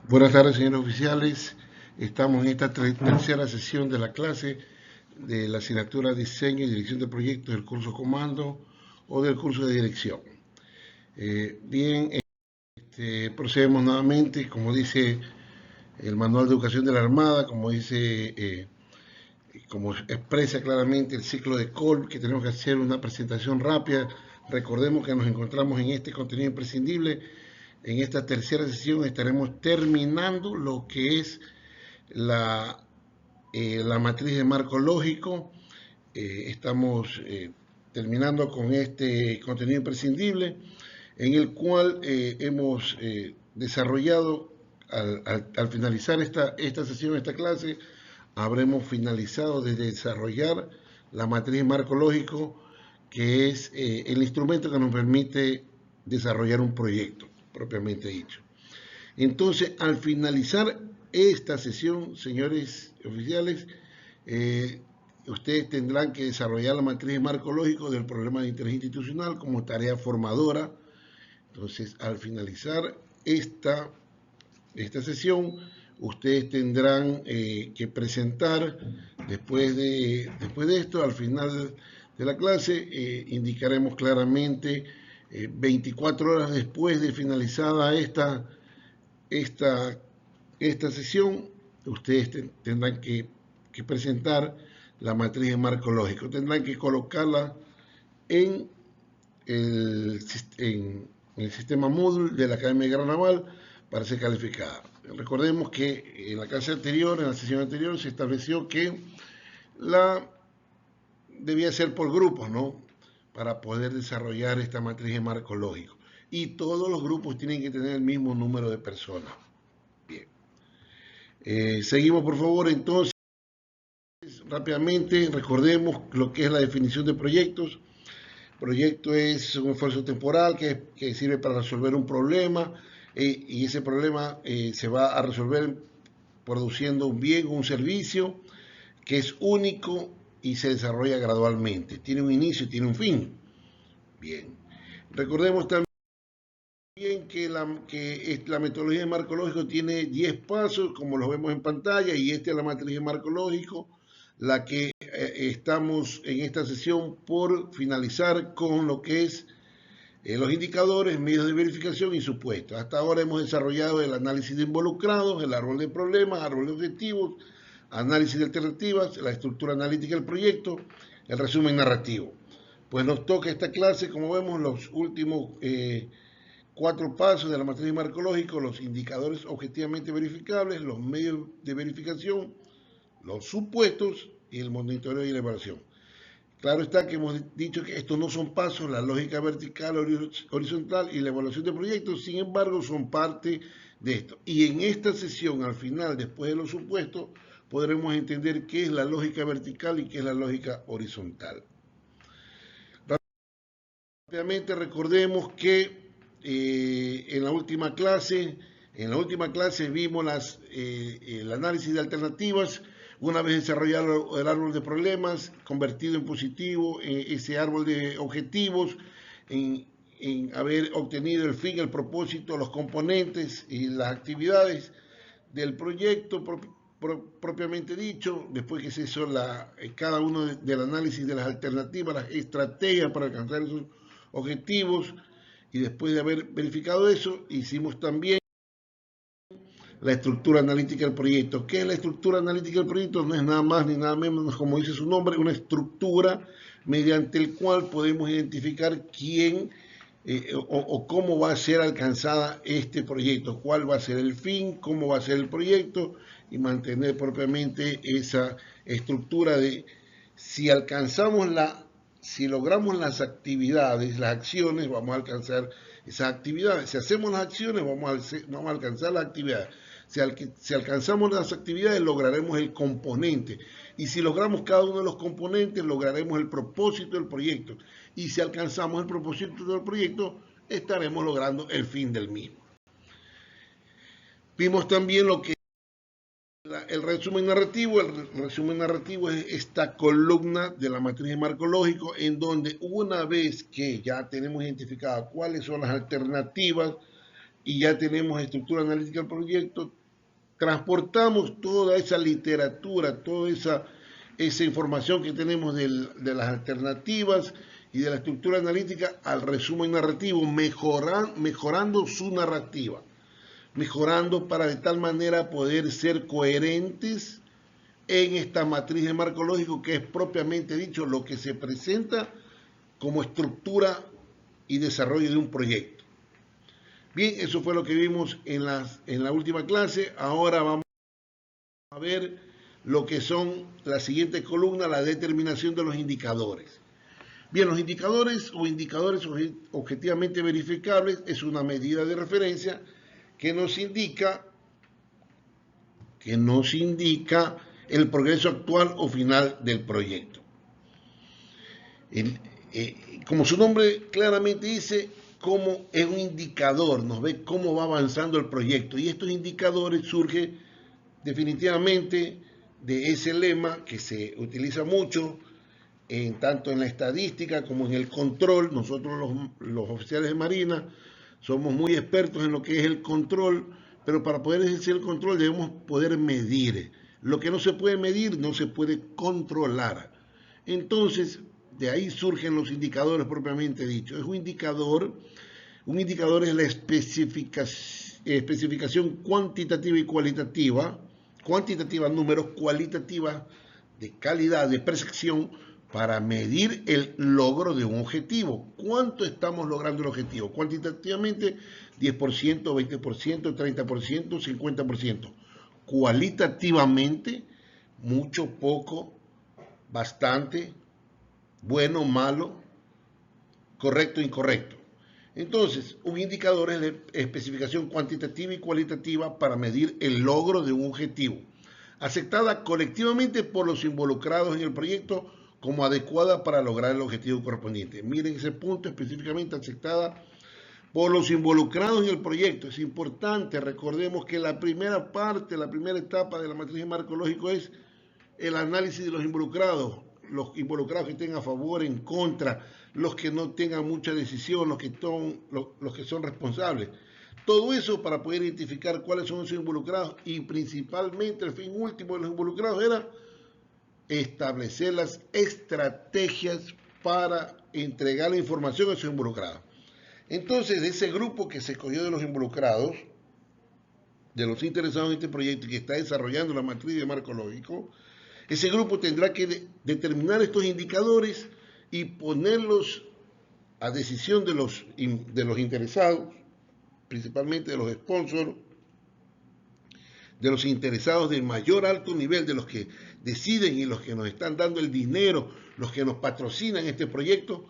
Buenas tardes, señores oficiales. Estamos en esta tercera sesión de la clase de la asignatura Diseño y Dirección de Proyectos del curso Comando o del curso de Dirección. Procedemos nuevamente, como dice el Manual de Educación de la Armada, como expresa claramente el ciclo de Kolb, que tenemos que hacer una presentación rápida. Recordemos que nos encontramos en este contenido imprescindible. En esta tercera sesión estaremos terminando lo que es la matriz de marco lógico. Estamos terminando con este contenido imprescindible, en el cual hemos desarrollado, al finalizar esta sesión, esta clase, habremos finalizado de desarrollar la matriz de marco lógico, que es el instrumento que nos permite desarrollar un proyecto, propiamente dicho. Entonces, al finalizar esta sesión, señores oficiales, ustedes tendrán que desarrollar la matriz de marco lógico del problema de interés institucional como tarea formadora. Entonces, al finalizar esta sesión, ustedes tendrán que presentar, después de esto, al final de la clase, indicaremos claramente 24 horas después de finalizada esta sesión, ustedes tendrán que presentar la matriz de marco lógico. Tendrán que colocarla en el sistema Moodle de la Academia de Guerra Naval para ser calificada. Recordemos que en la clase anterior, en la sesión anterior, se estableció que debía ser por grupos, ¿no? Para poder desarrollar esta matriz de marco lógico. Y todos los grupos tienen que tener el mismo número de personas. Bien. Seguimos, por favor, entonces. Rápidamente, recordemos lo que es la definición de proyectos. Proyecto es un esfuerzo temporal que sirve para resolver un problema, y ese problema se va a resolver produciendo un bien o un servicio que es único y se desarrolla gradualmente. Tiene un inicio y tiene un fin. Bien. Recordemos también que la metodología de marco lógico tiene 10 pasos, como los vemos en pantalla, y esta es la matriz de marco lógico, la que estamos en esta sesión por finalizar con lo que es los indicadores, medios de verificación y supuestos. Hasta ahora hemos desarrollado el análisis de involucrados, el árbol de problemas, árbol de objetivos, análisis de alternativas, la estructura analítica del proyecto, el resumen narrativo. Pues nos toca esta clase, como vemos, los últimos 4 pasos de la matriz de marco lógico: los indicadores objetivamente verificables, los medios de verificación, los supuestos y el monitoreo y la evaluación. Claro está que hemos dicho que estos no son pasos, la lógica vertical, horizontal y la evaluación de proyectos, sin embargo, son parte de esto. Y en esta sesión, al final, después de los supuestos, podremos entender qué es la lógica vertical y qué es la lógica horizontal. Rápidamente recordemos que en la última clase vimos el análisis de alternativas. Una vez desarrollado el árbol de problemas, convertido en positivo ese árbol de objetivos, en haber obtenido el fin, el propósito, los componentes y las actividades del proyecto propiamente dicho. Después que se hizo cada uno del análisis de las alternativas, las estrategias para alcanzar esos objetivos, y después de haber verificado eso, hicimos también la estructura analítica del proyecto. ¿Qué es la estructura analítica del proyecto? No es nada más ni nada menos, como dice su nombre, una estructura mediante el cual podemos identificar quién o cómo va a ser alcanzada este proyecto, cuál va a ser el fin, cómo va a ser el proyecto, y mantener propiamente esa estructura de si logramos las actividades, las acciones, vamos a alcanzar esas actividades. Si hacemos las acciones, vamos a alcanzar las actividades. Si alcanzamos las actividades, lograremos el componente. Y si logramos cada uno de los componentes, lograremos el propósito del proyecto. Y si alcanzamos el propósito del proyecto, estaremos logrando el fin del mismo. Vimos también lo que el resumen narrativo. El resumen narrativo es esta columna de la matriz de marco lógico, en donde una vez que ya tenemos identificado cuáles son las alternativas, y ya tenemos estructura analítica del proyecto, transportamos toda esa literatura, toda esa información que tenemos de las alternativas y de la estructura analítica al resumen narrativo, mejorando su narrativa, mejorando para de tal manera poder ser coherentes en esta matriz de marco lógico que es propiamente dicho lo que se presenta como estructura y desarrollo de un proyecto. Bien, eso fue lo que vimos en la última clase. Ahora vamos a ver lo que son la siguiente columna, la determinación de los indicadores. Bien, los indicadores o indicadores objetivamente verificables es una medida de referencia que nos indica el progreso actual o final del proyecto. Como su nombre claramente dice, como es un indicador, nos ve cómo va avanzando el proyecto. Y estos indicadores surgen definitivamente de ese lema que se utiliza mucho, tanto en la estadística como en el control. Nosotros los oficiales de Marina somos muy expertos en lo que es el control, pero para poder ejercer el control debemos poder medir. Lo que no se puede medir no se puede controlar. Entonces, de ahí surgen los indicadores propiamente dicho. Es un indicador es la especificación cuantitativa y cualitativa, números, cualitativa de calidad, de percepción, para medir el logro de un objetivo. ¿Cuánto estamos logrando el objetivo? Cuantitativamente, 10%, 20%, 30%, 50%. Cualitativamente, mucho, poco, bastante, bueno, malo, correcto, incorrecto. Entonces, un indicador es la especificación cuantitativa y cualitativa para medir el logro de un objetivo, aceptada colectivamente por los involucrados en el proyecto como adecuada para lograr el objetivo correspondiente. Miren ese punto, específicamente aceptada por los involucrados en el proyecto. Es importante, recordemos que la primera parte, la primera etapa de la matriz de marco lógico es el análisis de los involucrados que estén a favor, en contra, los que no tengan mucha decisión, los que son responsables. Todo eso para poder identificar cuáles son esos involucrados, y principalmente el fin último de los involucrados era establecer las estrategias para entregar la información a esos involucrados. Entonces, de ese grupo que se escogió de los involucrados, de los interesados en este proyecto y que está desarrollando la matriz de marco lógico, ese grupo tendrá que determinar estos indicadores y ponerlos a decisión de los interesados, principalmente de los sponsors, de los interesados de mayor alto nivel, de los que deciden y los que nos están dando el dinero, los que nos patrocinan este proyecto,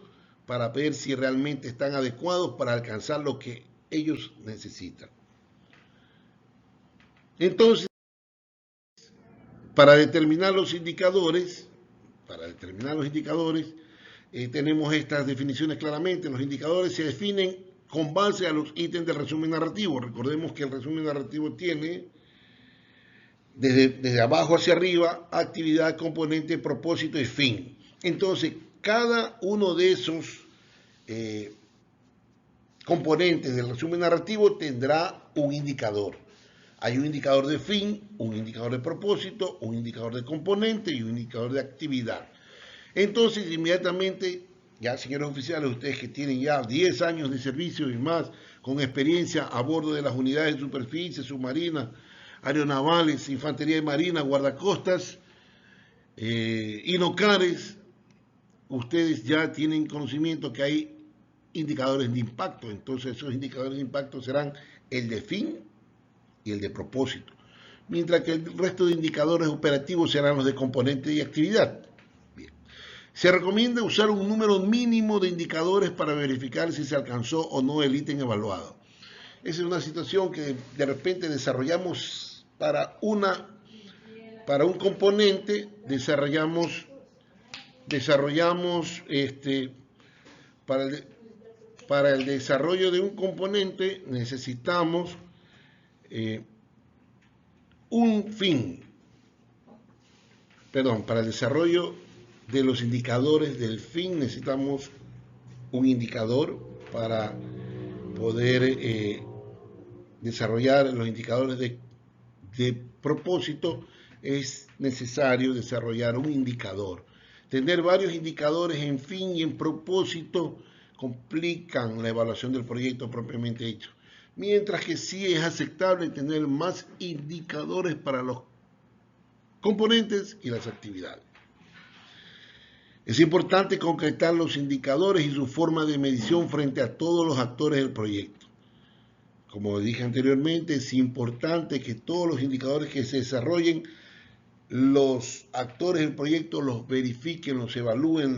para ver si realmente están adecuados para alcanzar lo que ellos necesitan. Entonces, para determinar los indicadores, tenemos estas definiciones claramente. Los indicadores se definen con base a los ítems del resumen narrativo. Recordemos que el resumen narrativo tiene desde abajo hacia arriba actividad, componente, propósito y fin. Entonces, cada uno de esos componentes del resumen narrativo tendrá un indicador. Hay un indicador de fin, un indicador de propósito, un indicador de componente y un indicador de actividad. Entonces, inmediatamente, ya señores oficiales, ustedes que tienen ya 10 años de servicio y más, con experiencia a bordo de las unidades de superficie, submarinas, aeronavales, infantería de marina, guardacostas, inocares, ustedes ya tienen conocimiento que hay indicadores de impacto. Entonces, esos indicadores de impacto serán el de fin y el de propósito, mientras que el resto de indicadores operativos serán los de componente y actividad. Bien. Se recomienda usar un número mínimo de indicadores para verificar si se alcanzó o no el ítem evaluado. Esa es una situación que de repente desarrollamos para un componente, para el desarrollo de un componente necesitamos para el desarrollo de los indicadores del fin necesitamos un indicador para poder desarrollar los indicadores de propósito, es necesario desarrollar un indicador. Tener varios indicadores en fin y en propósito complican la evaluación del proyecto propiamente hecho. Mientras que sí es aceptable tener más indicadores para los componentes y las actividades. Es importante concretar los indicadores y su forma de medición frente a todos los actores del proyecto. Como dije anteriormente, es importante que todos los indicadores que se desarrollen, los actores del proyecto los verifiquen, los evalúen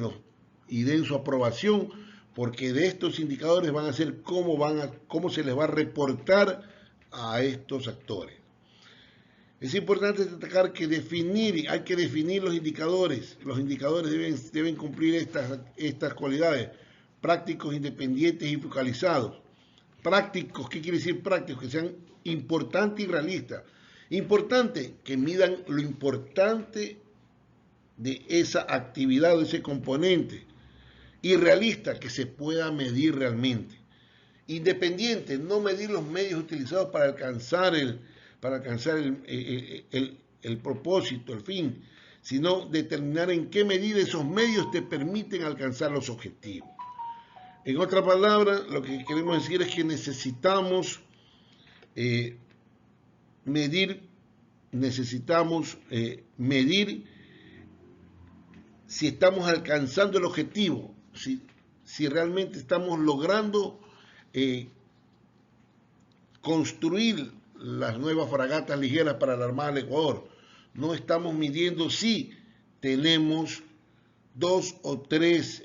y den su aprobación, porque de estos indicadores van a ser cómo se les va a reportar a estos actores. Es importante destacar que hay que definir los indicadores. Los indicadores deben cumplir estas cualidades: prácticos, independientes y focalizados. Prácticos, ¿qué quiere decir prácticos? Que sean importantes y realistas. Importante, que midan lo importante de esa actividad o ese componente. Y realista, que se pueda medir realmente. Independiente, no medir los medios utilizados para alcanzar el propósito, el fin, sino determinar en qué medida esos medios te permiten alcanzar los objetivos. En otra palabra, lo que queremos decir es que necesitamos medir si estamos alcanzando el objetivo, si realmente estamos logrando construir las nuevas fragatas ligeras para la Armada del Ecuador. No estamos midiendo si tenemos 2 o 3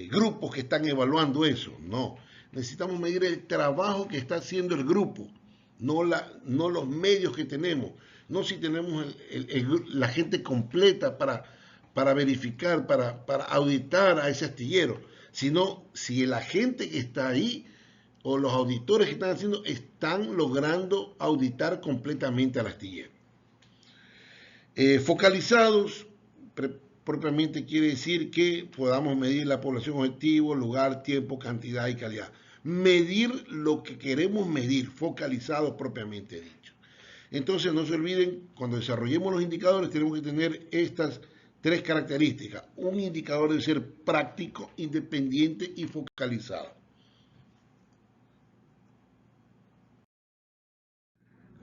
grupos que están evaluando eso. No, necesitamos medir el trabajo que está haciendo el grupo, no los medios que tenemos, no si tenemos la gente completa para verificar, para auditar a ese astillero, sino si la gente que está ahí o los auditores que están haciendo están logrando auditar completamente al astillero. Focalizados propiamente quiere decir que podamos medir la población objetivo, lugar, tiempo, cantidad y calidad. Medir lo que queremos medir, focalizados propiamente dicho. Entonces no se olviden, cuando desarrollemos los indicadores tenemos que tener estas 3 características. Un indicador debe ser práctico, independiente y focalizado.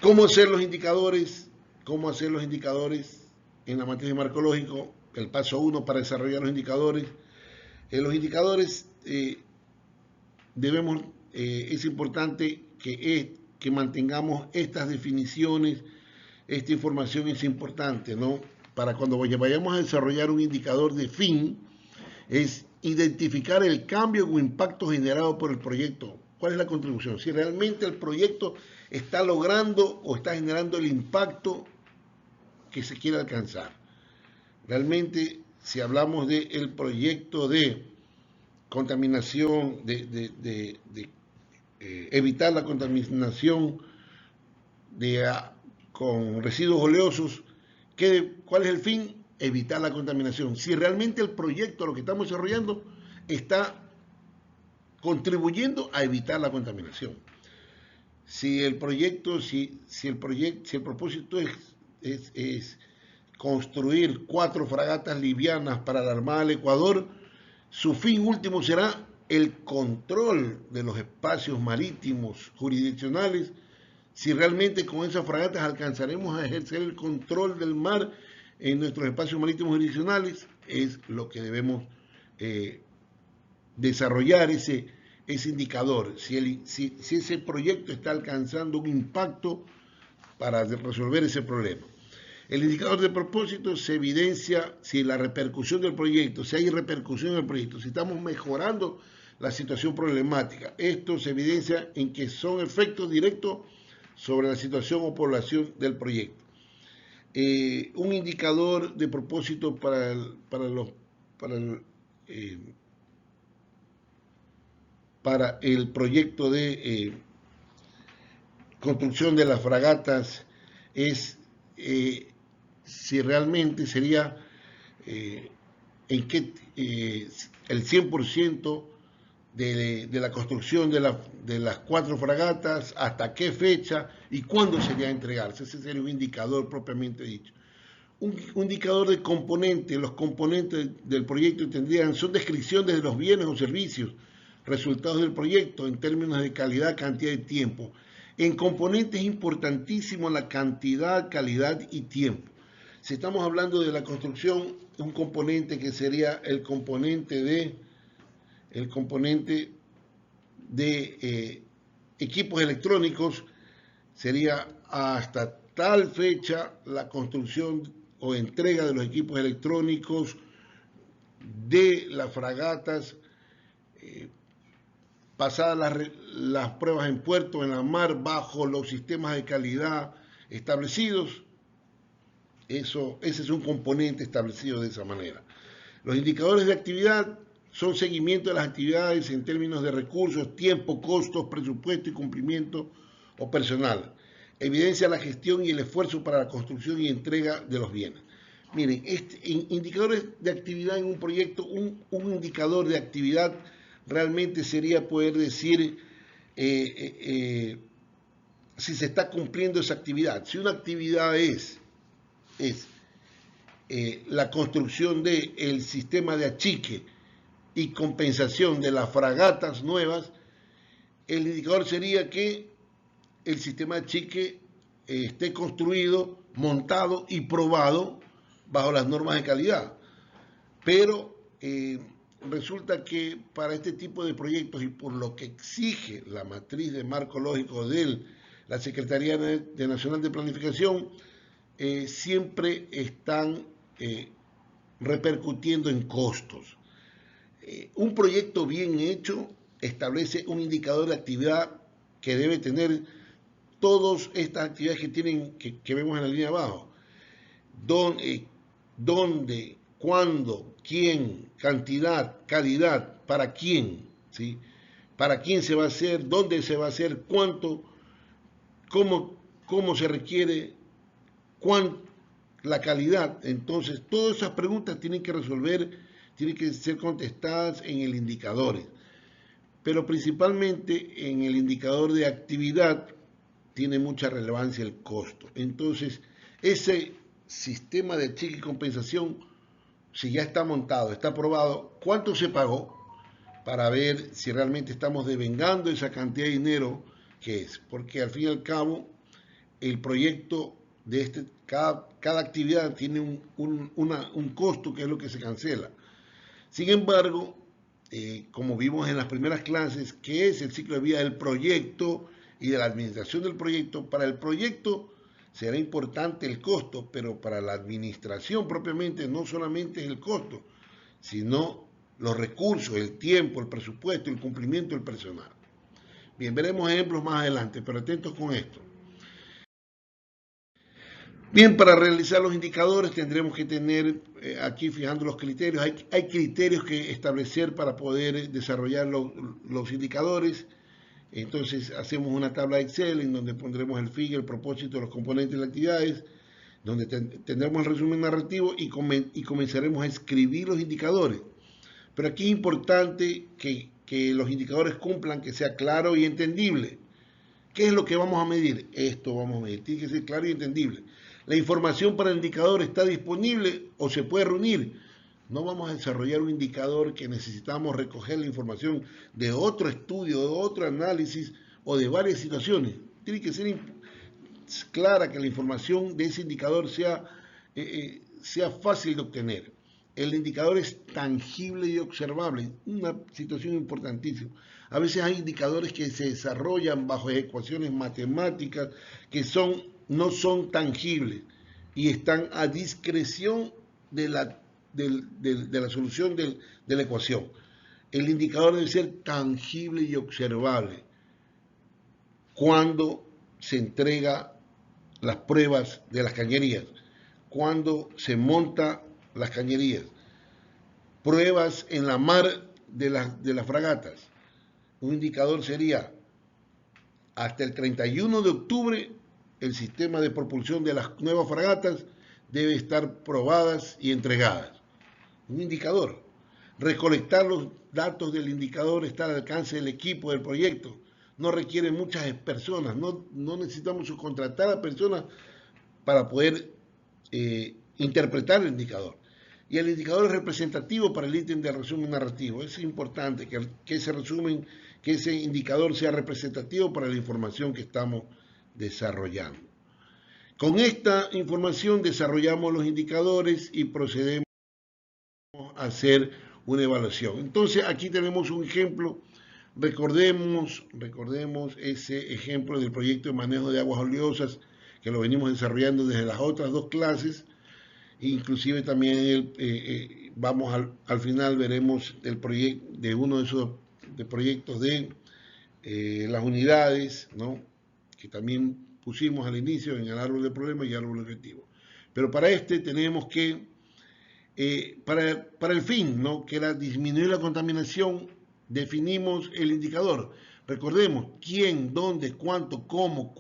¿Cómo hacer los indicadores? ¿Cómo hacer los indicadores en la materia de marco lógico? El paso 1 para desarrollar los indicadores. Los indicadores es importante que mantengamos estas definiciones, esta información es importante, ¿no? Para cuando vayamos a desarrollar un indicador de fin, es identificar el cambio o impacto generado por el proyecto. ¿Cuál es la contribución? Si realmente el proyecto está logrando o está generando el impacto que se quiere alcanzar. Realmente, si hablamos del proyecto de contaminación, evitar la contaminación con residuos oleosos, ¿cuál es el fin? Evitar la contaminación. Si realmente el proyecto, lo que estamos desarrollando, está contribuyendo a evitar la contaminación. Si el propósito es construir 4 fragatas livianas para la Armada del Ecuador, su fin último será el control de los espacios marítimos jurisdiccionales. Si realmente con esas fragatas alcanzaremos a ejercer el control del mar en nuestros espacios marítimos jurisdiccionales, es lo que debemos desarrollar ese indicador. Si ese proyecto está alcanzando un impacto para resolver ese problema. El indicador de propósito se evidencia si la repercusión del proyecto, si hay repercusión del proyecto, si estamos mejorando la situación problemática. Esto se evidencia en que son efectos directos sobre la situación o población del proyecto. Un indicador de propósito para el proyecto de construcción de las fragatas es si realmente sería en que el 100% de la construcción de las 4 fragatas, hasta qué fecha y cuándo sería entregarse. Ese sería un indicador propiamente dicho. Un indicador de componentes, los componentes del proyecto son descripciones de los bienes o servicios, resultados del proyecto en términos de calidad, cantidad y tiempo. En componentes es importantísimo la cantidad, calidad y tiempo. Si estamos hablando de la construcción, un componente que sería el componente de equipos electrónicos, sería hasta tal fecha la construcción o entrega de los equipos electrónicos de las fragatas, pasadas las pruebas en puerto, en la mar, bajo los sistemas de calidad establecidos. Ese es un componente establecido de esa manera. Los indicadores de actividad son seguimiento de las actividades en términos de recursos, tiempo, costos, presupuesto y cumplimiento o personal. Evidencia la gestión y el esfuerzo para la construcción y entrega de los bienes. Miren, indicadores de actividad en un proyecto, un indicador de actividad realmente sería poder decir si se está cumpliendo esa actividad. Si una actividad es la construcción del sistema de achique y compensación de las fragatas nuevas, el indicador sería que el sistema de achique esté construido, montado y probado bajo las normas de calidad. Pero resulta que para este tipo de proyectos y por lo que exige la matriz de marco lógico de la Secretaría Nacional de Planificación, siempre están repercutiendo en costos. Un proyecto bien hecho establece un indicador de actividad que debe tener todas estas actividades que vemos en la línea de abajo. Dónde, cuándo, quién, cantidad, calidad, para quién, ¿sí? Para quién se va a hacer, dónde se va a hacer, cuánto, cómo se requiere, la calidad. Entonces, todas esas preguntas tienen que ser contestadas en el indicador. Pero principalmente en el indicador de actividad tiene mucha relevancia el costo. Entonces, ese sistema de cheque y compensación, si ya está montado, está aprobado, ¿cuánto se pagó? Para ver si realmente estamos devengando esa cantidad de dinero que es. Porque al fin y al cabo, el proyecto de cada actividad tiene un costo que es lo que se cancela. Sin embargo, como vimos en las primeras clases, ¿qué es el ciclo de vida del proyecto y de la administración del proyecto? Para el proyecto será importante el costo, pero para la administración propiamente no solamente es el costo, sino los recursos, el tiempo, el presupuesto, el cumplimiento del personal. Bien, veremos ejemplos más adelante, pero atentos con esto. Bien, para realizar los indicadores tendremos que tener aquí fijando los criterios. Hay criterios que establecer para poder desarrollar los indicadores. Entonces hacemos una tabla Excel en donde pondremos el fin, el propósito, los componentes de las actividades, donde tendremos el resumen narrativo y comenzaremos a escribir los indicadores. Pero aquí es importante que los indicadores cumplan, que sea claro y entendible. ¿Qué es lo que vamos a medir? Esto vamos a medir. Tiene que ser claro y entendible. La información para el indicador está disponible o se puede reunir. No vamos a desarrollar un indicador que necesitamos recoger la información de otro estudio, de otro análisis o de varias situaciones. Tiene que ser clara que la información de ese indicador sea fácil de obtener. El indicador es tangible y observable, una situación importantísima. A veces hay indicadores que se desarrollan bajo ecuaciones matemáticas que no son tangibles y están a discreción de la solución de la ecuación. El indicador debe ser tangible y observable cuando se entrega las pruebas de las cañerías, cuando se monta las cañerías, pruebas en la mar de las fragatas. Un indicador sería hasta el 31 de octubre el sistema de propulsión de las nuevas fragatas debe estar probadas y entregadas. Un indicador. Recolectar los datos del indicador está al alcance del equipo del proyecto. No requiere muchas personas, no necesitamos subcontratar a personas para poder interpretar el indicador. Y el indicador es representativo para el ítem de resumen narrativo. Es importante que ese resumen, que ese indicador sea representativo para la información que estamos desarrollando. Con esta información desarrollamos los indicadores y procedemos a hacer una evaluación. Entonces aquí tenemos un ejemplo. Recordemos ese ejemplo del proyecto de manejo de aguas oleosas que lo venimos desarrollando desde las otras dos clases. Inclusive también vamos al final veremos el proyecto de uno de esos proyectos de las unidades, ¿no?, que también pusimos al inicio en el árbol de problemas y árbol objetivo. Pero para este tenemos que, para el fin, ¿no?, que era disminuir la contaminación, definimos el indicador. Recordemos quién, dónde, cuánto, cómo,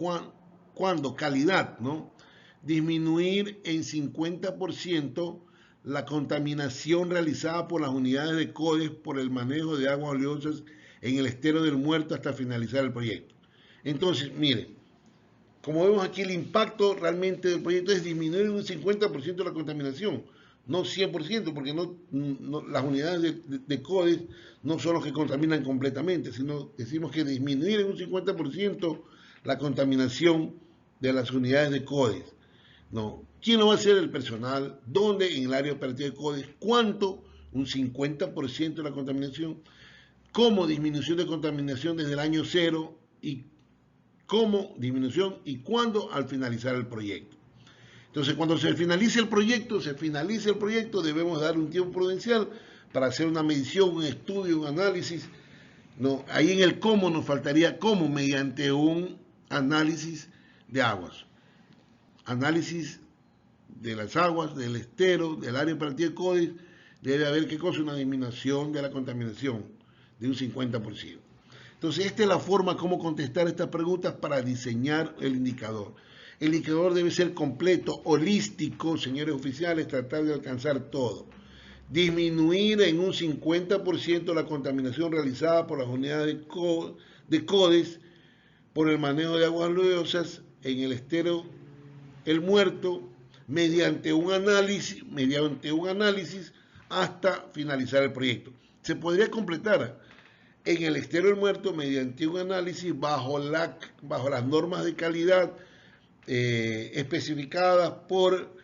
cuándo, calidad, ¿no? Disminuir en 50% la contaminación realizada por las unidades de CODES por el manejo de aguas oleosas en el estero del Muerto hasta finalizar el proyecto. Entonces, miren, como vemos aquí, el impacto realmente del proyecto es disminuir un 50% la contaminación, no 100%, porque las unidades de CODES no son los que contaminan completamente, sino decimos que disminuir en un 50% la contaminación de las unidades de CODES. No. ¿Quién lo va a hacer? El personal. ¿Dónde? En el área operativa de CODES. ¿Cuánto? Un 50% de la contaminación. ¿Cómo? Disminución de contaminación desde el año 0 y cómo disminución y cuándo al finalizar el proyecto. Entonces, cuando se finalice el proyecto, debemos dar un tiempo prudencial para hacer una medición, un estudio, un análisis. No, ahí en el cómo nos faltaría cómo, mediante un análisis de aguas. Análisis de las aguas, del estero, del área operativa de CODES, debe haber, ¿qué cosa? Una disminución de la contaminación de un 50%. Entonces, esta es la forma como contestar estas preguntas para diseñar el indicador. El indicador debe ser completo, holístico, señores oficiales, tratar de alcanzar todo. Disminuir en un 50% la contaminación realizada por las unidades de CODES por el manejo de aguas oleosas en el estero El Muerto mediante un análisis hasta finalizar el proyecto. Se podría completar en el estero El Muerto mediante un análisis bajo las normas de calidad especificadas por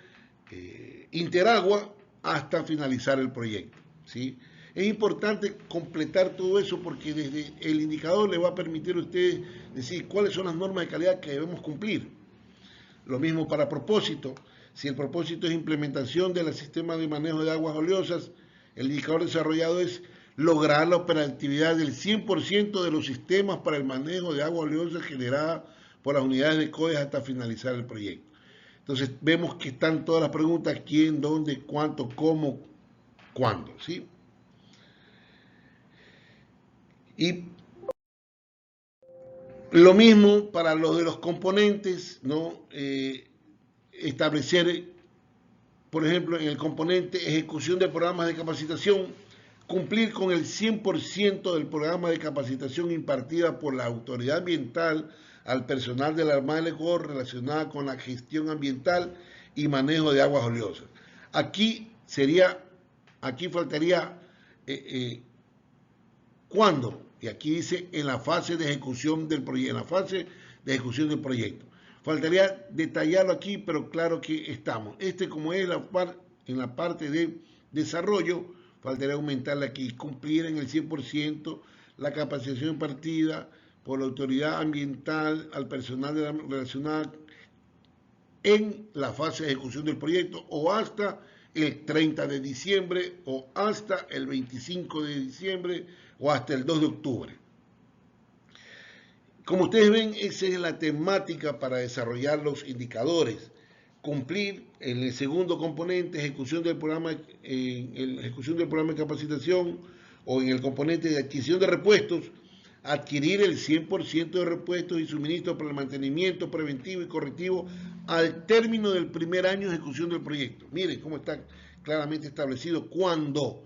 Interagua hasta finalizar el proyecto, ¿sí? Es importante completar todo eso porque desde el indicador le va a permitir a ustedes decir cuáles son las normas de calidad que debemos cumplir. Lo mismo para propósito. Si el propósito es implementación del sistema de manejo de aguas oleosas, el indicador desarrollado es lograr la operatividad del 100% de los sistemas para el manejo de aguas oleosas generadas por las unidades de CODES hasta finalizar el proyecto. Entonces vemos que están todas las preguntas: quién, dónde, cuánto, cómo, cuándo, ¿sí? Y lo mismo para los de los componentes, ¿no? Establecer, por ejemplo, en el componente ejecución de programas de capacitación, cumplir con el 100% del programa de capacitación impartida por la autoridad ambiental al personal de la Armada del Ecuador relacionada con la gestión ambiental y manejo de aguas oleosas. Aquí faltaría ¿cuándo? Y aquí dice en la fase de ejecución del proyecto, Faltaría detallarlo aquí, pero claro que estamos. Como es en la parte de desarrollo, faltaría aumentarle aquí, cumplir en el 100% la capacitación impartida por la autoridad ambiental al personal relacionado en la fase de ejecución del proyecto o hasta el 30 de diciembre o hasta el 25 de diciembre o hasta el 2 de octubre. Como ustedes ven, esa es la temática para desarrollar los indicadores. Cumplir en el segundo componente, ejecución del programa de capacitación, o en el componente de adquisición de repuestos, adquirir el 100% de repuestos y suministros para el mantenimiento preventivo y correctivo al término del primer año de ejecución del proyecto. Miren cómo está claramente establecido cuándo.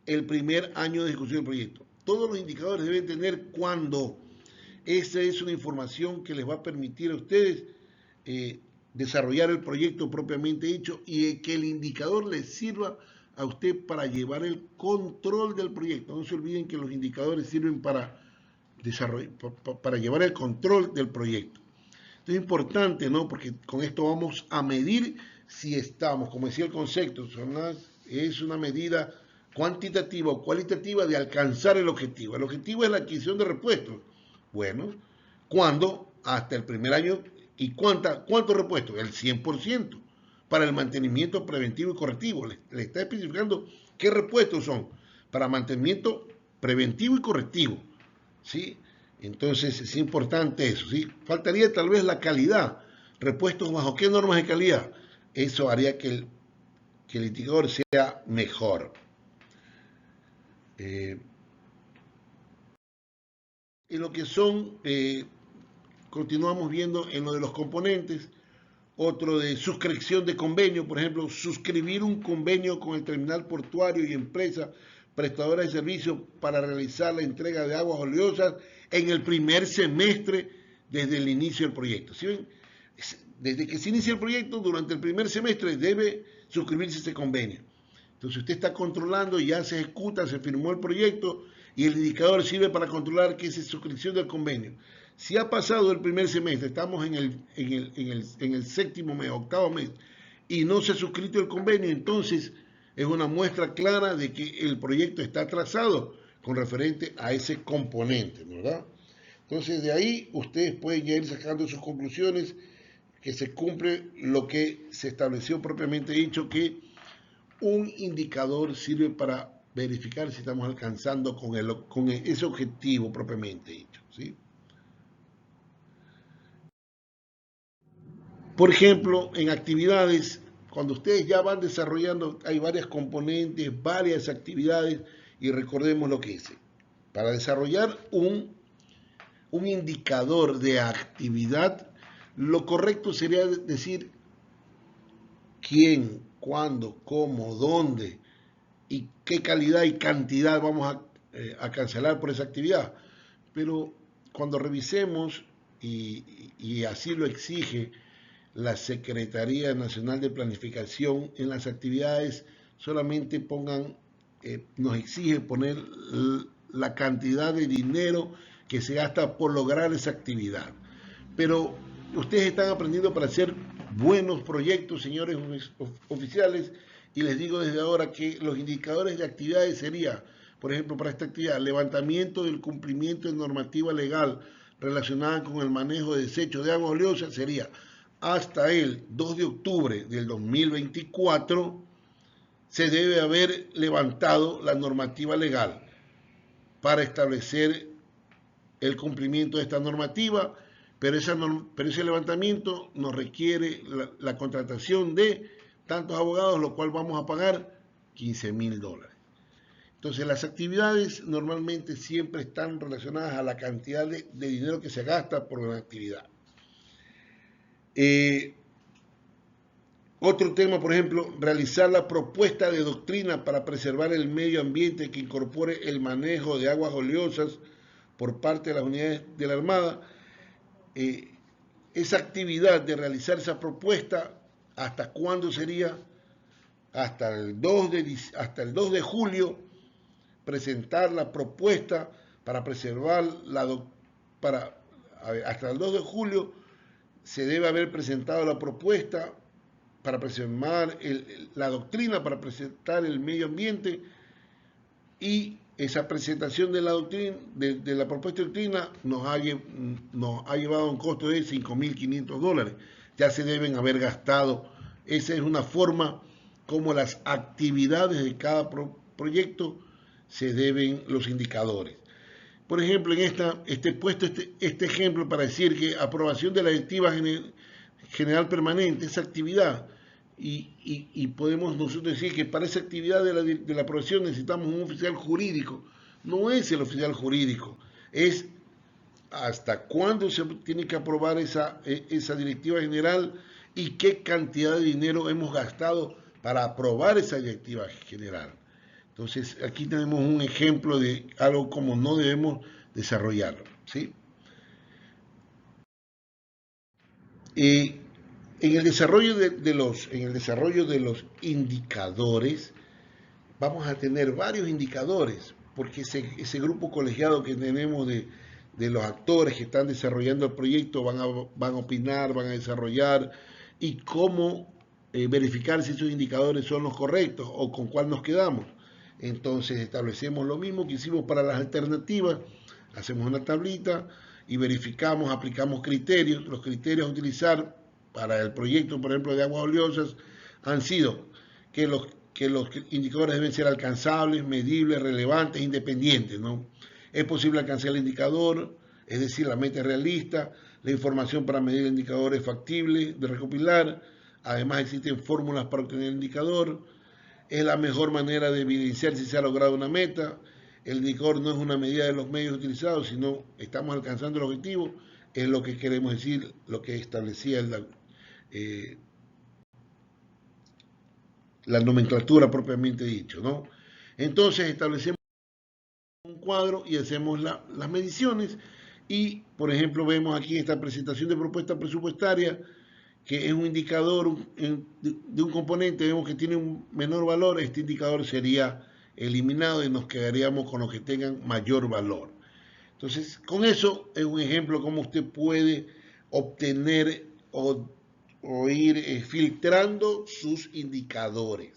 el primer año de ejecución del proyecto. Todos los indicadores deben tener cuándo. Esa es una información que les va a permitir a ustedes desarrollar el proyecto propiamente dicho y que el indicador les sirva a usted para llevar el control del proyecto. No se olviden que los indicadores sirven para llevar el control del proyecto. Esto es importante, ¿no? Porque con esto vamos a medir si estamos, como decía el concepto, es una medida cuantitativa o cualitativa de alcanzar el objetivo. El objetivo es la adquisición de repuestos. Bueno, ¿cuándo? Hasta el primer año. ¿Y cuántos repuestos? El 100% para el mantenimiento preventivo y correctivo. Le está especificando qué repuestos son para mantenimiento preventivo y correctivo, ¿sí? Entonces es importante eso, ¿sí? Faltaría tal vez la calidad. Repuestos bajo qué normas de calidad. Eso haría que el indicador sea mejor. En lo que son, continuamos viendo en lo de los componentes, otro de suscripción de convenio, por ejemplo, suscribir un convenio con el terminal portuario y empresa prestadora de servicios para realizar la entrega de aguas oleosas en el primer semestre desde el inicio del proyecto. ¿Sí ven? Desde que se inicia el proyecto, durante el primer semestre debe suscribirse ese convenio. Entonces usted está controlando, ya se ejecuta, se firmó el proyecto y el indicador sirve para controlar que esa suscripción del convenio. Si ha pasado el primer semestre, estamos en el séptimo mes, octavo mes, y no se ha suscrito el convenio, entonces es una muestra clara de que el proyecto está atrasado con referente a ese componente, ¿verdad? Entonces de ahí ustedes pueden ya ir sacando sus conclusiones, que se cumple lo que se estableció propiamente dicho, que un indicador sirve para verificar si estamos alcanzando con ese objetivo propiamente dicho, ¿sí? Por ejemplo, en actividades, cuando ustedes ya van desarrollando, hay varias componentes, varias actividades, y recordemos lo que hice. Para desarrollar un indicador de actividad, lo correcto sería decir quién, cuándo, cómo, dónde y qué calidad y cantidad vamos a cancelar por esa actividad. Pero cuando revisemos, y así lo exige la Secretaría Nacional de Planificación, en las actividades solamente nos exige poner la cantidad de dinero que se gasta por lograr esa actividad. Pero ustedes están aprendiendo para hacer buenos proyectos, señores oficiales, y les digo desde ahora que los indicadores de actividades serían, por ejemplo, para esta actividad, levantamiento del cumplimiento de normativa legal relacionada con el manejo de desechos de agua oleosa, sería hasta el 2 de octubre del 2024 se debe haber levantado la normativa legal para establecer el cumplimiento de esta normativa, pero ese levantamiento nos requiere la contratación de tantos abogados, lo cual vamos a pagar $15,000. Entonces las actividades normalmente siempre están relacionadas a la cantidad de dinero que se gasta por una actividad. Otro tema, por ejemplo, realizar la propuesta de doctrina para preservar el medio ambiente que incorpore el manejo de aguas oleosas por parte de las unidades de la Armada. Esa actividad de realizar esa propuesta, ¿hasta cuándo sería? Hasta el 2 de julio, presentar la propuesta para preservar hasta el 2 de julio se debe haber presentado la propuesta para preservar la doctrina, para presentar el medio ambiente, y esa presentación de la doctrina, de la propuesta de doctrina, nos ha llevado a un costo de $5,500. Ya se deben haber gastado. Esa es una forma como las actividades de cada proyecto se deben los indicadores. Por ejemplo, en este ejemplo para decir que aprobación de la directiva general permanente, esa actividad, y podemos nosotros decir que para esa actividad de la aprobación necesitamos un oficial jurídico. No es el oficial jurídico, es hasta cuándo se tiene que aprobar esa directiva general y qué cantidad de dinero hemos gastado para aprobar esa directiva general. Entonces, aquí tenemos un ejemplo de algo como no debemos desarrollarlo, ¿sí? En el desarrollo en el desarrollo de los indicadores, vamos a tener varios indicadores, porque ese grupo colegiado que tenemos de los actores que están desarrollando el proyecto van a opinar, van a desarrollar y cómo verificar si esos indicadores son los correctos o con cuál nos quedamos. Entonces establecemos lo mismo que hicimos para las alternativas, hacemos una tablita y verificamos, aplicamos criterios. Los criterios a utilizar para el proyecto, por ejemplo, de aguas oleosas, han sido que los indicadores deben ser alcanzables, medibles, relevantes, independientes, ¿no? Es posible alcanzar el indicador, es decir, la meta es realista, la información para medir el indicador es factible de recopilar, además existen fórmulas para obtener el indicador, es la mejor manera de evidenciar si se ha logrado una meta, el indicador no es una medida de los medios utilizados, sino estamos alcanzando el objetivo, es lo que queremos decir, lo que establecía la nomenclatura propiamente dicho, ¿no? Entonces establecemos un cuadro y hacemos las mediciones y, por ejemplo, vemos aquí esta presentación de propuesta presupuestaria, que es un indicador de un componente, vemos que tiene un menor valor, este indicador sería eliminado y nos quedaríamos con los que tengan mayor valor. Entonces, con eso es un ejemplo cómo usted puede obtener o ir filtrando sus indicadores.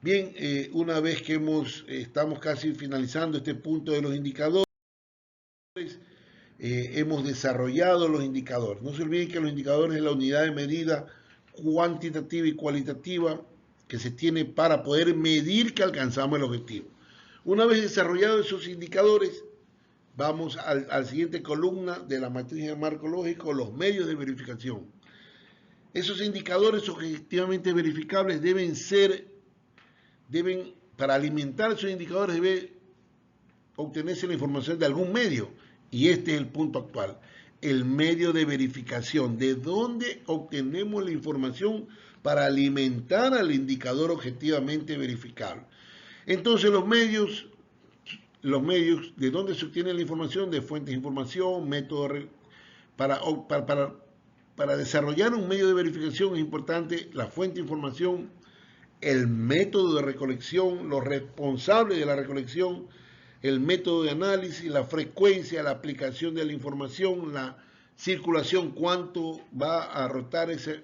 Bien, una vez que estamos casi finalizando este punto de los indicadores, hemos desarrollado los indicadores. No se olviden que los indicadores es la unidad de medida cuantitativa y cualitativa que se tiene para poder medir que alcanzamos el objetivo. Una vez desarrollados esos indicadores, vamos al siguiente columna de la matriz de marco lógico, los medios de verificación. Esos indicadores objetivamente verificables para alimentar esos indicadores debe obtenerse la información de algún medio. Y este es el punto actual, el medio de verificación. ¿De dónde obtenemos la información para alimentar al indicador objetivamente verificable? Entonces los medios, ¿de dónde se obtiene la información? De fuentes de información, métodos. Para desarrollar un medio de verificación es importante la fuente de información, el método de recolección, los responsables de la recolección, el método de análisis, la frecuencia, la aplicación de la información, la circulación, cuánto va a rotar esa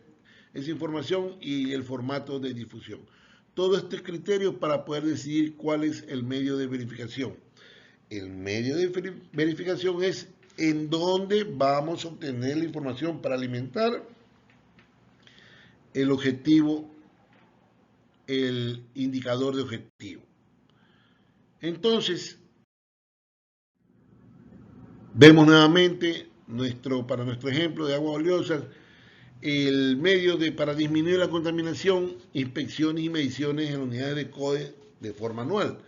información y el formato de difusión. Todos estos criterios para poder decidir cuál es el medio de verificación. El medio de verificación es en dónde vamos a obtener la información para alimentar el objetivo, el indicador de objetivo. Entonces, vemos nuevamente para nuestro ejemplo de aguas oleosas, el medio para disminuir la contaminación, inspecciones y mediciones en unidades de CODE de forma anual.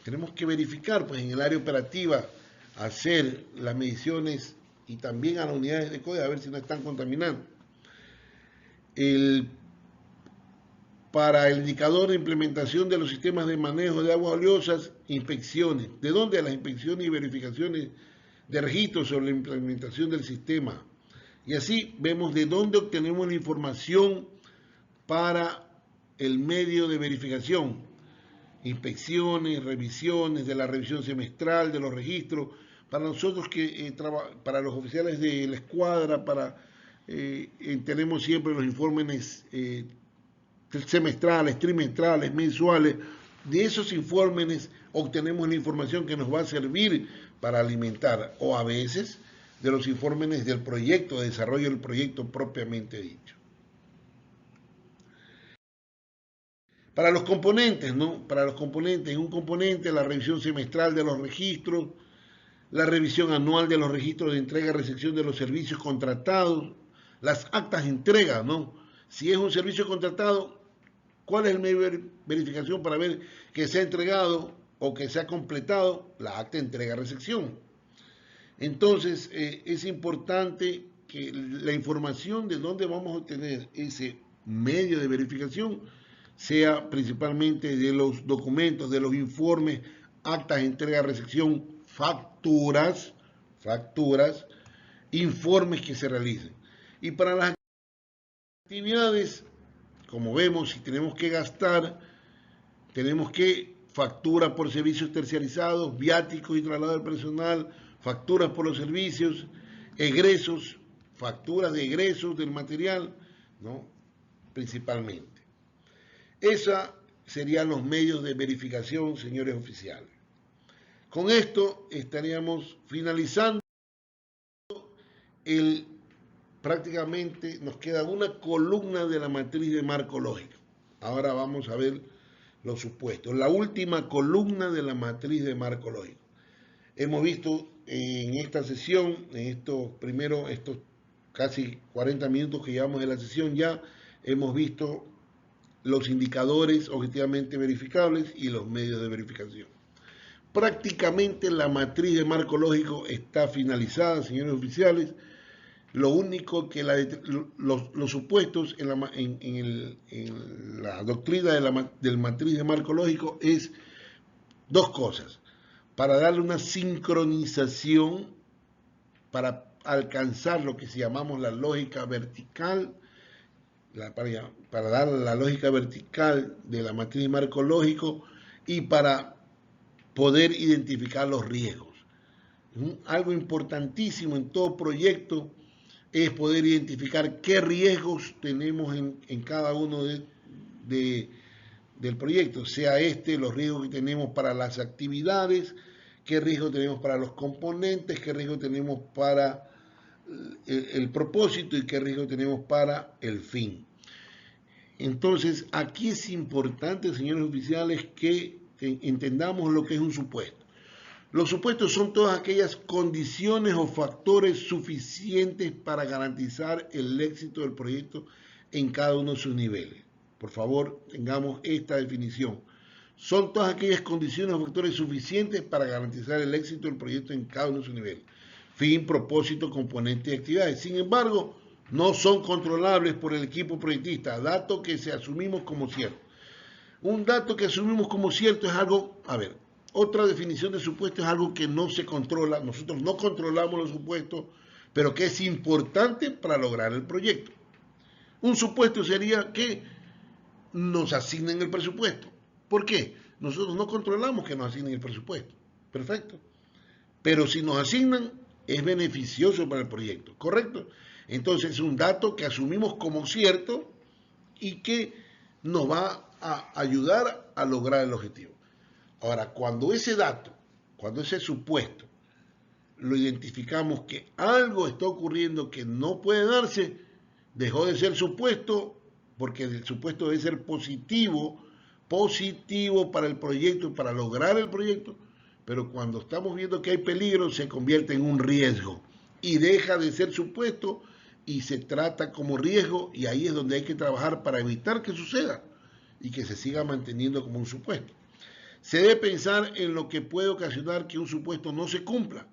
Tenemos que verificar, pues en el área operativa, hacer las mediciones y también a las unidades de CODE a ver si no están contaminando. Para el indicador de implementación de los sistemas de manejo de aguas oleosas, inspecciones. ¿De dónde? Las inspecciones y verificaciones de registros sobre la implementación del sistema. Y así vemos de dónde obtenemos la información para el medio de verificación. Inspecciones, revisiones, de la revisión semestral, de los registros. Para nosotros para los oficiales de la escuadra, tenemos siempre los informes semestrales, trimestrales, mensuales. De esos informes obtenemos la información que nos va a servir para alimentar, o a veces de los informes del proyecto, de desarrollo del proyecto propiamente dicho. Para los componentes, ¿no? Para los componentes, un componente, la revisión semestral de los registros, la revisión anual de los registros de entrega y recepción de los servicios contratados, las actas de entrega, ¿no? Si es un servicio contratado, ¿cuál es el medio de verificación para ver que se ha entregado o que se ha completado la acta de entrega-recepción? Entonces, es importante que la información de dónde vamos a obtener ese medio de verificación sea principalmente de los documentos, de los informes, actas de entrega, recepción, facturas, informes que se realicen. Y para las actividades, como vemos, si tenemos que gastar, tenemos que factura por servicios terciarizados, viáticos y traslado del personal, facturas por los servicios, egresos, facturas de egresos del material, ¿no? Principalmente. Esos serían los medios de verificación, señores oficiales. Con esto estaríamos finalizando prácticamente nos queda una columna de la matriz de marco lógico. Ahora vamos a ver los supuestos. La última columna de la matriz de marco lógico. Hemos visto en esta sesión, en estos casi 40 minutos que llevamos de la sesión ya, hemos visto los indicadores objetivamente verificables y los medios de verificación. Prácticamente la matriz de marco lógico está finalizada, señores oficiales. Lo único que los supuestos en la doctrina del matriz de marco lógico es dos cosas. Para darle una sincronización, para alcanzar lo que llamamos la lógica vertical, para dar la lógica vertical de la matriz de marco lógico y para poder identificar los riesgos. Algo importantísimo en todo proyecto es poder identificar qué riesgos tenemos en cada uno del proyecto, sea los riesgos que tenemos para las actividades, qué riesgo tenemos para los componentes, qué riesgo tenemos para el propósito y qué riesgo tenemos para el fin. Entonces, aquí es importante, señores oficiales, que entendamos lo que es un supuesto. Los supuestos son todas aquellas condiciones o factores suficientes para garantizar el éxito del proyecto en cada uno de sus niveles. Por favor, tengamos esta definición. Son todas aquellas condiciones o factores suficientes para garantizar el éxito del proyecto en cada uno de sus niveles. Fin, propósito, componente y actividades. Sin embargo, no son controlables por el equipo proyectista, datos que asumimos como cierto. Un dato que asumimos como cierto es algo, otra definición de supuesto es algo que no se controla, nosotros no controlamos los supuestos, pero que es importante para lograr el proyecto. Un supuesto sería que nos asignen el presupuesto. ¿Por qué? Nosotros no controlamos que nos asignen el presupuesto. Perfecto. Pero si nos asignan, es beneficioso para el proyecto, ¿correcto? Entonces es un dato que asumimos como cierto y que nos va a ayudar a lograr el objetivo. Ahora, cuando ese dato, cuando ese supuesto, lo identificamos que algo está ocurriendo que no puede darse, dejó de ser supuesto, porque el supuesto debe ser positivo para el proyecto, para lograr el proyecto, pero cuando estamos viendo que hay peligro, se convierte en un riesgo y deja de ser supuesto y se trata como riesgo, y ahí es donde hay que trabajar para evitar que suceda y que se siga manteniendo como un supuesto. Se debe pensar en lo que puede ocasionar que un supuesto no se cumpla.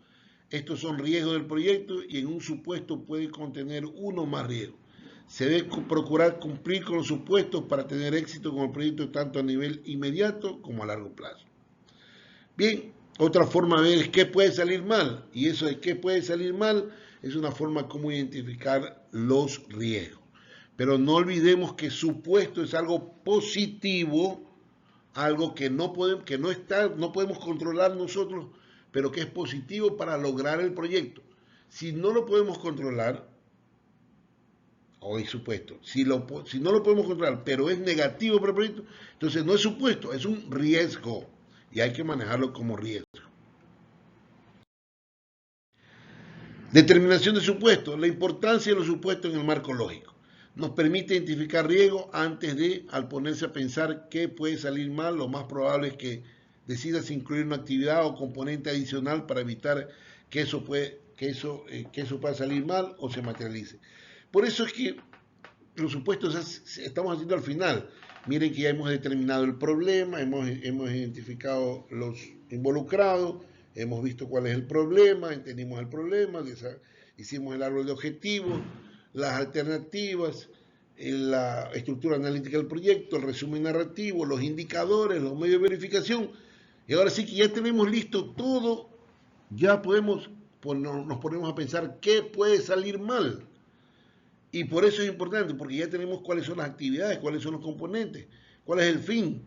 Estos son riesgos del proyecto y en un supuesto puede contener uno o más riesgos. Se debe procurar cumplir con los supuestos para tener éxito con el proyecto tanto a nivel inmediato como a largo plazo. Bien, otra forma de ver es qué puede salir mal, y eso de qué puede salir mal es una forma como identificar los riesgos. Pero no olvidemos que supuesto es algo positivo, algo que no podemos controlar nosotros, pero que es positivo para lograr el proyecto. Si no lo podemos controlar, o es supuesto, si no lo podemos controlar, pero es negativo para el proyecto, entonces no es supuesto, es un riesgo y hay que manejarlo como riesgo. Determinación de supuestos. La importancia de los supuestos en el marco lógico. Nos permite identificar riesgos antes de, al ponerse a pensar qué puede salir mal, lo más probable es que decidas incluir una actividad o componente adicional para evitar que eso pueda salir mal o se materialice. Por eso es que los supuestos estamos haciendo al final. Miren que ya hemos determinado el problema, hemos identificado los involucrados, hemos visto cuál es el problema, entendimos el problema, hicimos el árbol de objetivos, las alternativas, la estructura analítica del proyecto, el resumen narrativo, los indicadores, los medios de verificación. Y ahora sí que ya tenemos listo todo, ya podemos, nos ponemos a pensar qué puede salir mal. Y por eso es importante, porque ya tenemos cuáles son las actividades, cuáles son los componentes, cuál es el fin.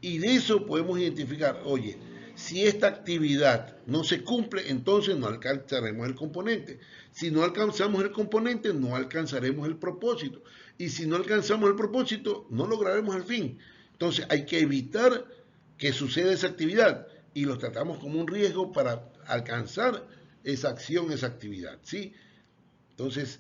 Y de eso podemos identificar, oye, si esta actividad no se cumple, entonces no alcanzaremos el componente. Si no alcanzamos el componente, no alcanzaremos el propósito. Y si no alcanzamos el propósito, no lograremos el fin. Entonces hay que evitar que suceda esa actividad y lo tratamos como un riesgo para alcanzar esa acción, esa actividad, ¿sí? Entonces,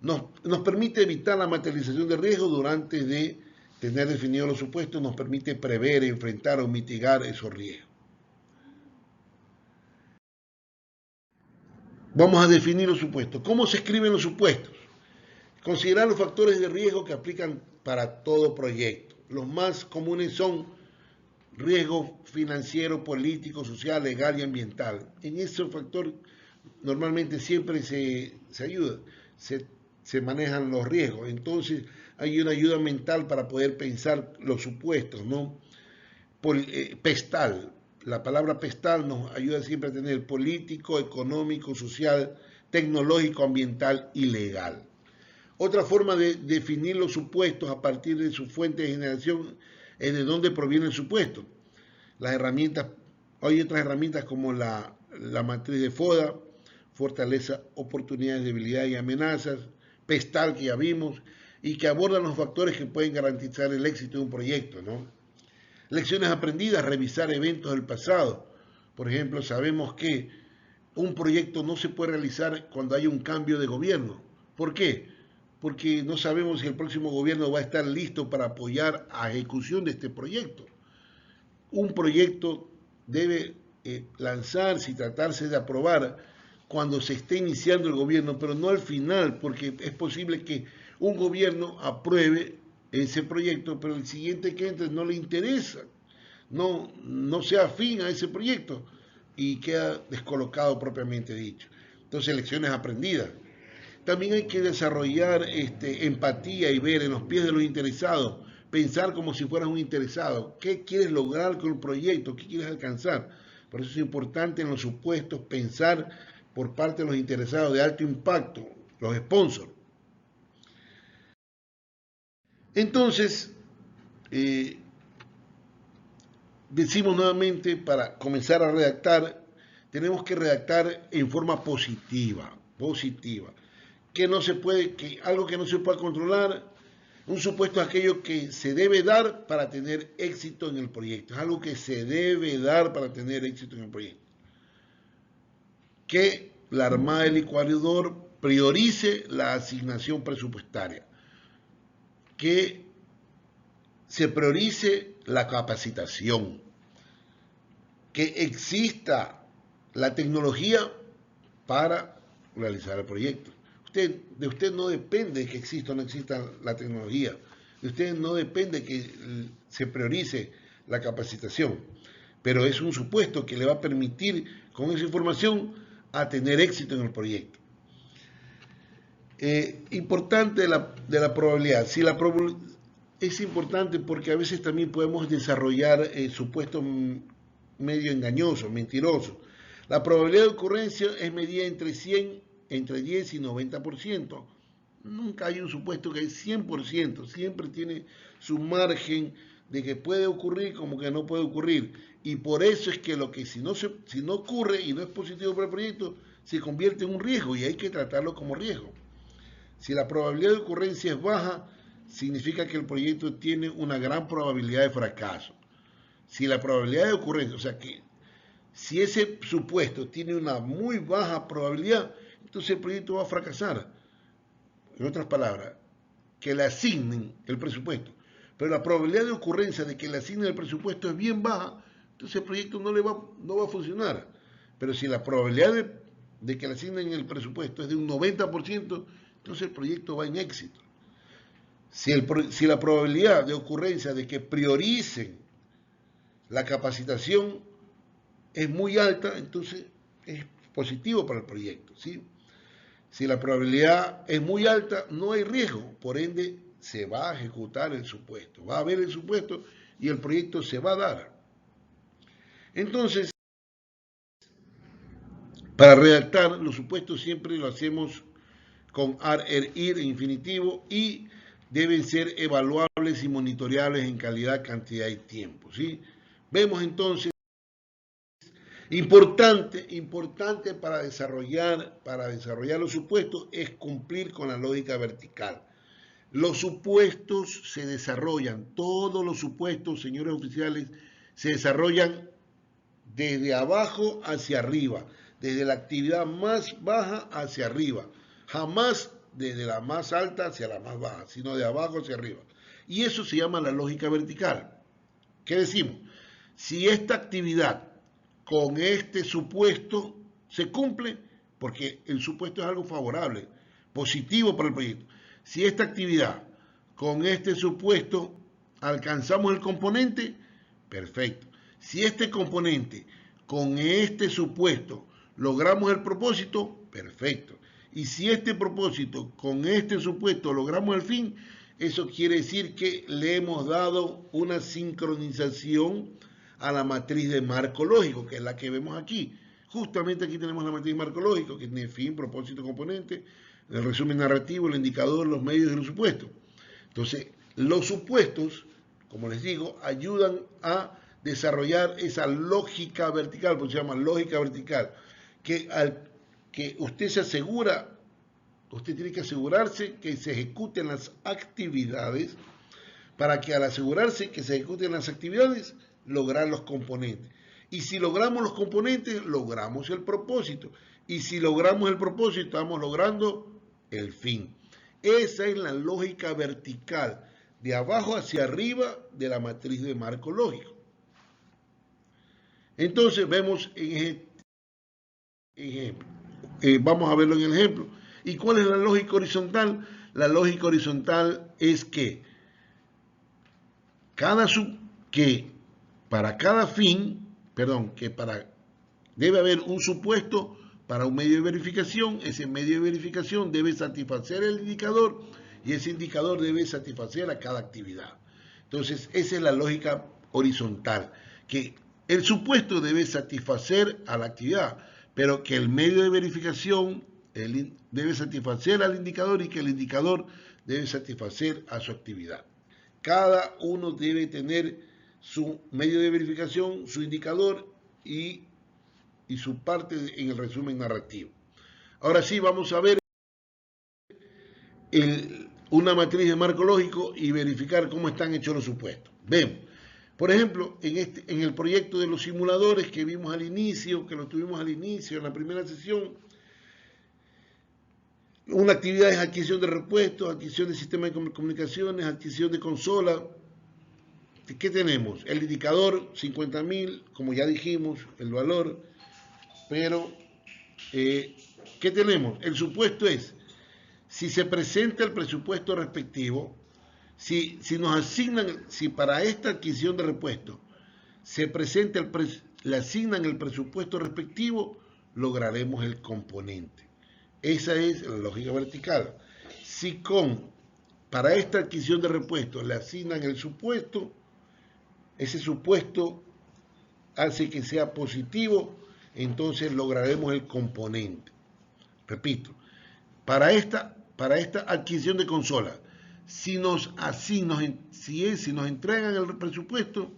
nos permite evitar la materialización de riesgo durante de tener definidos los supuestos, nos permite prever, enfrentar o mitigar esos riesgos. Vamos a definir los supuestos. ¿Cómo se escriben los supuestos? Considerar los factores de riesgo que aplican para todo proyecto. Los más comunes son riesgo financiero, político, social, legal y ambiental. En ese factor normalmente siempre se ayuda, se manejan los riesgos. Entonces hay una ayuda mental para poder pensar los supuestos, ¿no? Pestal, la palabra pestal nos ayuda siempre a tener político, económico, social, tecnológico, ambiental y legal. Otra forma de definir los supuestos a partir de su fuente de generación es de dónde proviene el supuesto. Las herramientas, hay otras herramientas como la matriz de FODA, fortaleza, oportunidades, debilidades y amenazas, pestal que ya vimos, y que abordan los factores que pueden garantizar el éxito de un proyecto, ¿no? Lecciones aprendidas, revisar eventos del pasado. Por ejemplo, sabemos que un proyecto no se puede realizar cuando hay un cambio de gobierno. ¿Por qué? Porque no sabemos si el próximo gobierno va a estar listo para apoyar a ejecución de este proyecto. Un proyecto debe lanzarse y tratarse de aprobar cuando se esté iniciando el gobierno, pero no al final, porque es posible que un gobierno apruebe ese proyecto, pero el siguiente que entre no le interesa, no sea afín a ese proyecto y queda descolocado propiamente dicho. Entonces, lecciones aprendidas. También hay que desarrollar empatía y ver en los pies de los interesados, pensar como si fueras un interesado. ¿Qué quieres lograr con el proyecto? ¿Qué quieres alcanzar? Por eso es importante en los supuestos pensar por parte de los interesados de alto impacto, los sponsors. Entonces, decimos nuevamente, para comenzar a redactar, tenemos que redactar en forma positiva. Que no se puede, algo que no se pueda controlar, un supuesto es aquello que se debe dar para tener éxito en el proyecto. Es algo que se debe dar para tener éxito en el proyecto. Que la Armada del Ecuador priorice la asignación presupuestaria. Que se priorice la capacitación. Que exista la tecnología para realizar el proyecto. De usted no depende que exista o no exista la tecnología. De usted no depende que se priorice la capacitación. Pero es un supuesto que le va a permitir con esa información a tener éxito en el proyecto. Importante de la probabilidad. Si la es importante porque a veces también podemos desarrollar supuestos medio engañosos, mentirosos. La probabilidad de ocurrencia es medida entre 10 y 90%. Nunca hay un supuesto que es 100%, siempre tiene su margen de que puede ocurrir como que no puede ocurrir. Y por eso es que si no ocurre y no es positivo para el proyecto, se convierte en un riesgo y hay que tratarlo como riesgo. Si la probabilidad de ocurrencia es baja, significa que el proyecto tiene una gran probabilidad de fracaso. Si la probabilidad de ocurrencia, o sea que si ese supuesto tiene una muy baja probabilidad, entonces el proyecto va a fracasar. En otras palabras, que le asignen el presupuesto. Pero la probabilidad de ocurrencia de que le asignen el presupuesto es bien baja, entonces el proyecto no va a funcionar. Pero si la probabilidad de que le asignen el presupuesto es de un 90%, entonces el proyecto va en éxito. Si la probabilidad de ocurrencia de que prioricen la capacitación es muy alta, entonces es positivo para el proyecto, ¿sí? Si la probabilidad es muy alta, no hay riesgo, por ende se va a ejecutar el supuesto. Va a haber el supuesto y el proyecto se va a dar. Entonces, para redactar los supuestos siempre lo hacemos con ir infinitivo y deben ser evaluables y monitoreables en calidad, cantidad y tiempo, ¿sí? Vemos entonces, importante para desarrollar los supuestos es cumplir con la lógica vertical. Los supuestos se desarrollan, todos los supuestos, señores oficiales, se desarrollan desde abajo hacia arriba, desde la actividad más baja hacia arriba, jamás desde la más alta hacia la más baja, sino de abajo hacia arriba. Y eso se llama la lógica vertical. ¿Qué decimos? Si esta actividad con este supuesto se cumple, porque el supuesto es algo favorable, positivo para el proyecto. Si esta actividad con este supuesto alcanzamos el componente, perfecto. Si este componente con este supuesto logramos el propósito, perfecto. Y si este propósito con este supuesto logramos el fin, eso quiere decir que le hemos dado una sincronización a la matriz de marco lógico, que es la que vemos aquí. Justamente aquí tenemos la matriz de marco lógico, que tiene fin, propósito, componente, el resumen narrativo, el indicador, los medios y los supuestos. Entonces, los supuestos, como les digo, ayudan a desarrollar esa lógica vertical, porque se llama lógica vertical, que al que usted se asegura, usted tiene que asegurarse que se ejecuten las actividades, para que al asegurarse que se ejecuten las actividades, lograr los componentes. Y si logramos los componentes, logramos el propósito. Y si logramos el propósito, estamos logrando el fin. Esa es la lógica vertical, de abajo hacia arriba de la matriz de marco lógico. Entonces vemos en ejemplo. Vamos a verlo en el ejemplo. ¿Y cuál es la lógica horizontal? La lógica horizontal es que para cada fin, debe haber un supuesto para un medio de verificación. Ese medio de verificación debe satisfacer el indicador y ese indicador debe satisfacer a cada actividad. Entonces, esa es la lógica horizontal, que el supuesto debe satisfacer a la actividad, pero que el medio de verificación debe satisfacer al indicador y que el indicador debe satisfacer a su actividad. Cada uno debe tener su medio de verificación, su indicador y su parte en el resumen narrativo. Ahora sí, vamos a ver una matriz de marco lógico y verificar cómo están hechos los supuestos. Vemos, por ejemplo, en el proyecto de los simuladores que vimos al inicio, que lo tuvimos al inicio en la primera sesión, una actividad es adquisición de repuestos, adquisición de sistemas de comunicaciones, adquisición de consola. ¿Qué tenemos? El indicador 50.000, como ya dijimos, el valor, pero ¿qué tenemos? El supuesto es, si se presenta el presupuesto respectivo, si nos asignan, si para esta adquisición de repuestos se presenta le asignan el presupuesto respectivo, lograremos el componente. Esa es la lógica vertical. Si para esta adquisición de repuestos le asignan el supuesto, ese supuesto hace que sea positivo, entonces lograremos el componente. Repito, para esta adquisición de consola, si nos entregan el presupuesto,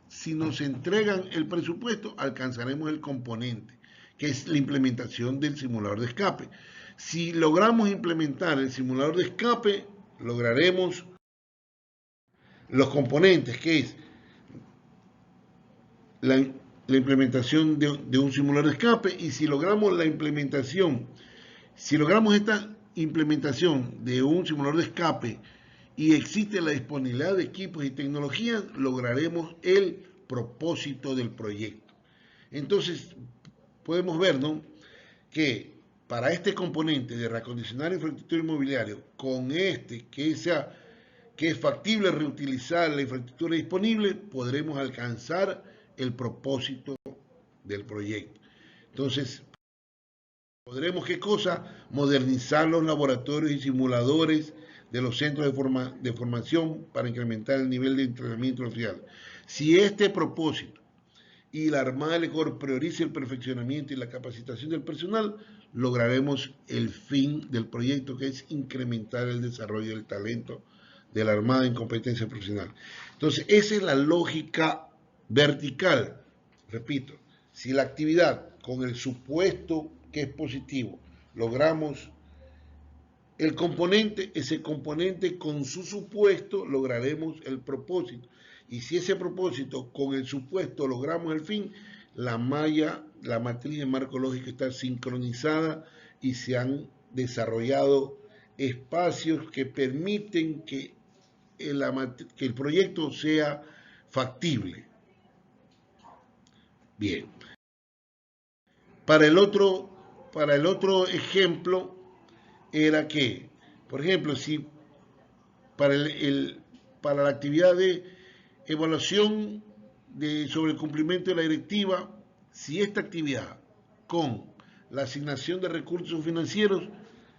si nos entregan el presupuesto, alcanzaremos el componente, que es la implementación del simulador de escape. Si logramos implementar el simulador de escape, lograremos los componentes, que es la implementación de un simulador de escape. Y si logramos esta implementación de un simulador de escape y existe la disponibilidad de equipos y tecnologías, lograremos el propósito del proyecto. Entonces, podemos ver, ¿no?, que para este componente de reacondicionar infraestructura inmobiliaria, que es factible reutilizar la infraestructura disponible, podremos alcanzar el propósito del proyecto. Entonces, Podremos, ¿qué cosa? Modernizar los laboratorios y simuladores de los centros de formación para incrementar el nivel de entrenamiento oficial. Si este propósito y la Armada del Ecuador prioriza el perfeccionamiento y la capacitación del personal, lograremos el fin del proyecto, que es incrementar el desarrollo del talento de la Armada en competencia profesional. Entonces, esa es la lógica vertical. Repito, si la actividad con el supuesto que es positivo logramos el componente, ese componente con su supuesto lograremos el propósito. Y si ese propósito con el supuesto logramos el fin, la malla, la matriz de marco lógico está sincronizada y se han desarrollado espacios que permiten que el proyecto sea factible. Bien. Para el otro ejemplo era que, por ejemplo, si para la actividad de evaluación sobre el cumplimiento de la directiva, si esta actividad con la asignación de recursos financieros,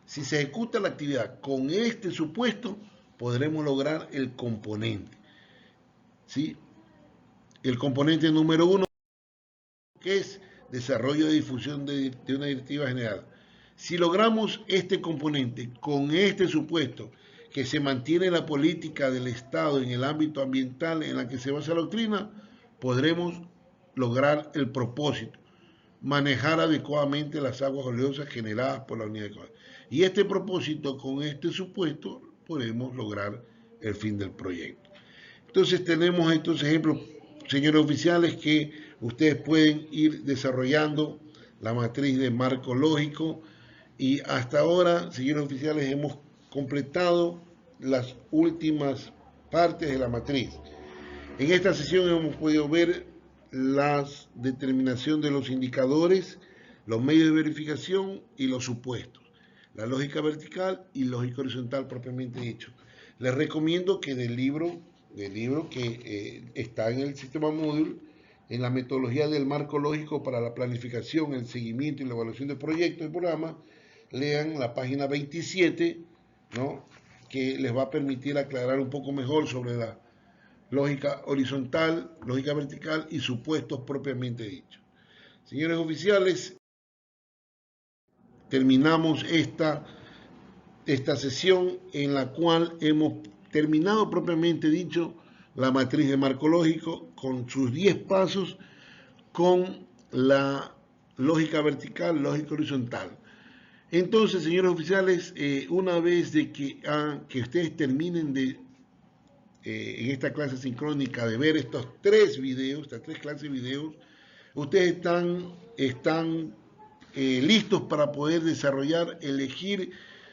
si se ejecuta la actividad con este supuesto, podremos lograr el componente. ¿Sí? El componente número 1, que es desarrollo y difusión de una directiva general. Si logramos este componente con este supuesto, que se mantiene la política del Estado en el ámbito ambiental en la que se basa la doctrina, podremos lograr el propósito, manejar adecuadamente las aguas oleosas generadas por la unidad de Ecuador. Y este propósito, con este supuesto, podemos lograr el fin del proyecto. Entonces tenemos estos ejemplos, señores oficiales, que ustedes pueden ir desarrollando la matriz de marco lógico, y hasta ahora, señores oficiales, hemos completado las últimas partes de la matriz. En esta sesión hemos podido ver la determinación de los indicadores, los medios de verificación y los supuestos, la lógica vertical y lógica horizontal propiamente dicho. Les recomiendo que del libro que está en el sistema Moodle, en la metodología del marco lógico para la planificación, el seguimiento y la evaluación de proyectos y programas, lean la página 27, ¿no?, que les va a permitir aclarar un poco mejor sobre la lógica horizontal, lógica vertical y supuestos propiamente dichos. Señores oficiales, terminamos esta sesión en la cual hemos terminado propiamente dicho la matriz de marco lógico con sus 10 pasos, con la lógica vertical, lógica horizontal. Entonces, señores oficiales, una vez de que ustedes terminen en esta clase sincrónica de ver estos 3 videos, estas 3 clases de videos, ustedes están listos para poder desarrollar, elegir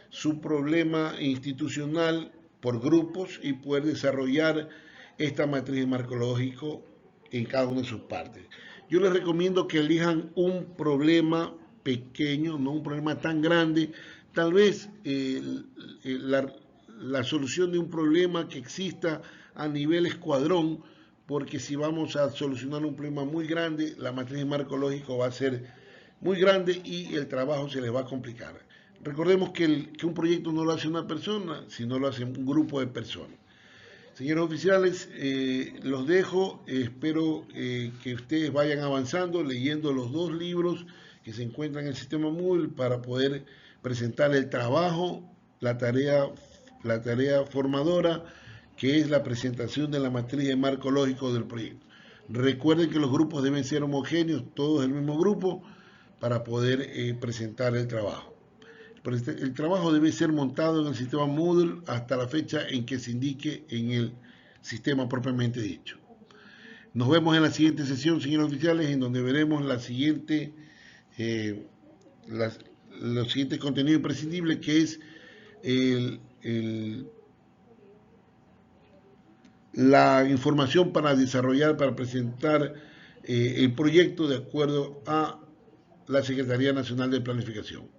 su problema institucional por grupos y poder desarrollar esta matriz de marco lógico en cada una de sus partes. Yo les recomiendo que elijan un problema pequeño, no un problema tan grande, tal vez la solución de un problema que exista a nivel escuadrón, porque si vamos a solucionar un problema muy grande, la matriz de marco lógico va a ser muy grande y el trabajo se les va a complicar. Recordemos que un proyecto no lo hace una persona, sino lo hace un grupo de personas. Señores oficiales, los dejo, espero que ustedes vayan avanzando leyendo los 2 libros que se encuentran en el sistema Moodle para poder presentar el trabajo, la tarea formadora, que es la presentación de la matriz de marco lógico del proyecto. Recuerden que los grupos deben ser homogéneos, todos del mismo grupo, para poder presentar el trabajo. El trabajo debe ser montado en el sistema Moodle hasta la fecha en que se indique en el sistema propiamente dicho. Nos vemos en la siguiente sesión, señores oficiales, en donde veremos los siguientes contenidos imprescindibles, que es la información para desarrollar, para presentar el proyecto de acuerdo a la Secretaría Nacional de Planificación.